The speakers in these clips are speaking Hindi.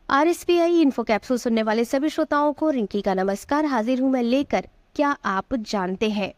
आरएसपीआई इन्फो कैप्सूल सुनने वाले सभी श्रोताओं को रिंकी का नमस्कार। हाजिर हूं मैं लेकर क्या आप जानते हैं।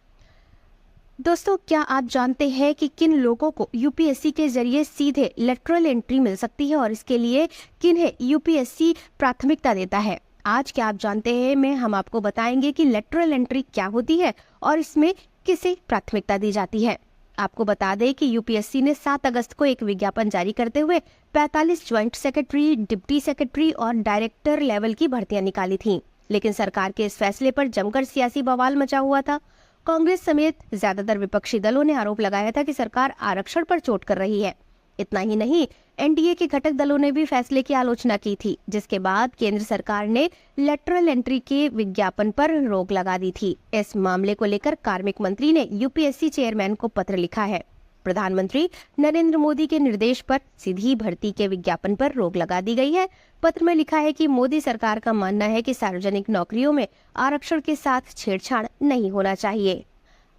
दोस्तों, क्या आप जानते हैं कि किन लोगों को यूपीएससी के जरिए सीधे लेटरल एंट्री मिल सकती है और इसके लिए किन्हें यूपीएससी प्राथमिकता देता है। आज क्या आप जानते हैं में हम आपको बताएंगे कि लेटरल एंट्री क्या होती है और इसमें किसे प्राथमिकता दी जाती है। आपको बता दें कि यूपीएससी ने 7 अगस्त को एक विज्ञापन जारी करते हुए 45 ज्वाइंट सेक्रेटरी, डिप्टी सेक्रेटरी और डायरेक्टर लेवल की भर्तियां निकाली थीं। लेकिन सरकार के इस फैसले पर जमकर सियासी बवाल मचा हुआ था। कांग्रेस समेत ज्यादातर विपक्षी दलों ने आरोप लगाया था कि सरकार आरक्षण पर चोट कर रही है। इतना ही नहीं, एनडीए के घटक दलों ने भी फैसले की आलोचना की थी, जिसके बाद केंद्र सरकार ने लेटरल एंट्री के विज्ञापन पर रोक लगा दी थी। इस मामले को लेकर कार्मिक मंत्री ने यूपीएससी चेयरमैन को पत्र लिखा है। प्रधानमंत्री नरेंद्र मोदी के निर्देश पर सीधी भर्ती के विज्ञापन पर रोक लगा दी गई है। पत्र में लिखा है कि मोदी सरकार का मानना है कि सार्वजनिक नौकरियों में आरक्षण के साथ छेड़छाड़ नहीं होना चाहिए।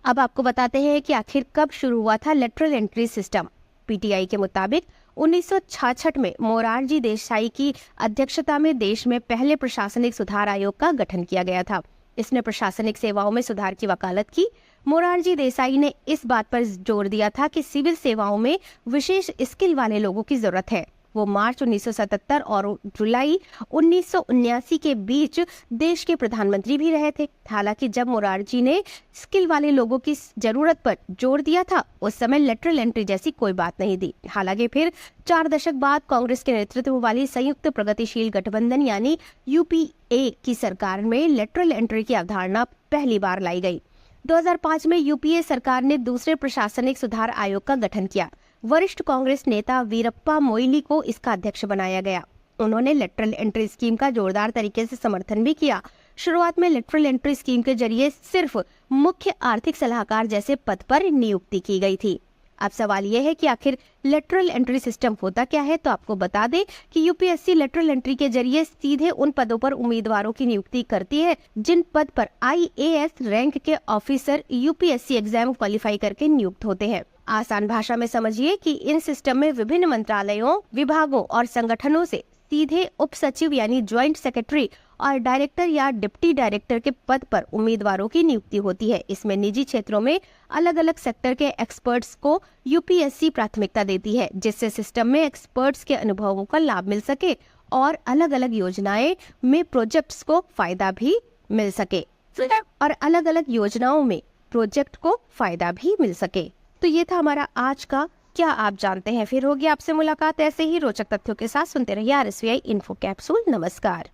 अब आपको बताते हैं कि आखिर कब शुरू हुआ था लेटरल एंट्री सिस्टम। पीटीआई के मुताबिक 1966 में मोरारजी देसाई की अध्यक्षता में देश में पहले प्रशासनिक सुधार आयोग का गठन किया गया था। इसने प्रशासनिक सेवाओं में सुधार की वकालत की। मोरारजी देसाई ने इस बात पर जोर दिया था कि सिविल सेवाओं में विशेष स्किल वाले लोगों की जरूरत है। वो मार्च 1977 और जुलाई 1979 के बीच देश के प्रधानमंत्री भी रहे थे। हालांकि जब मोरारजी ने स्किल वाले लोगों की जरूरत पर जोर दिया था, उस समय लेटरल एंट्री जैसी कोई बात नहीं थी। हालांकि फिर 4 दशक बाद कांग्रेस के नेतृत्व वाली संयुक्त प्रगतिशील गठबंधन यानी यूपीए की सरकार में लेटरल एंट्री की अवधारणा पहली बार लाई गई। 2005 में यूपीए सरकार ने दूसरे प्रशासनिक सुधार आयोग का गठन किया। वरिष्ठ कांग्रेस नेता वीरप्पा मोइली को इसका अध्यक्ष बनाया गया। उन्होंने लेटरल एंट्री स्कीम का जोरदार तरीके से समर्थन भी किया। शुरुआत में लेटरल एंट्री स्कीम के जरिए सिर्फ मुख्य आर्थिक सलाहकार जैसे पद पर नियुक्ति की गई थी। अब सवाल यह है कि आखिर लेटरल एंट्री सिस्टम होता क्या है। तो आपको बता दें कि यूपीएससी लेटरल एंट्री के जरिए सीधे उन पदों पर उम्मीदवारों की नियुक्ति करती है जिन पद पर आईएएस रैंक के ऑफिसर यूपीएससी एग्जाम क्वालिफाई करके नियुक्त होते हैं। आसान भाषा में समझिए कि इन सिस्टम में विभिन्न मंत्रालयों, विभागों और संगठनों से सीधे उप सचिव यानी ज्वाइंट सेक्रेटरी और डायरेक्टर या डिप्टी डायरेक्टर के पद पर उम्मीदवारों की नियुक्ति होती है। इसमें निजी क्षेत्रों में अलग अलग सेक्टर के एक्सपर्ट्स को यूपीएससी प्राथमिकता देती है, जिससे सिस्टम में एक्सपर्ट्स के अनुभवों का लाभ मिल सके और अलग अलग योजनाएं में प्रोजेक्ट्स को फायदा भी मिल सके मिल सके। तो ये था हमारा आज का क्या आप जानते हैं। फिर होगी आपसे मुलाकात ऐसे ही रोचक तथ्यों के साथ। सुनते रहिए आरएसपीआई इन्फो कैप्सूल। नमस्कार।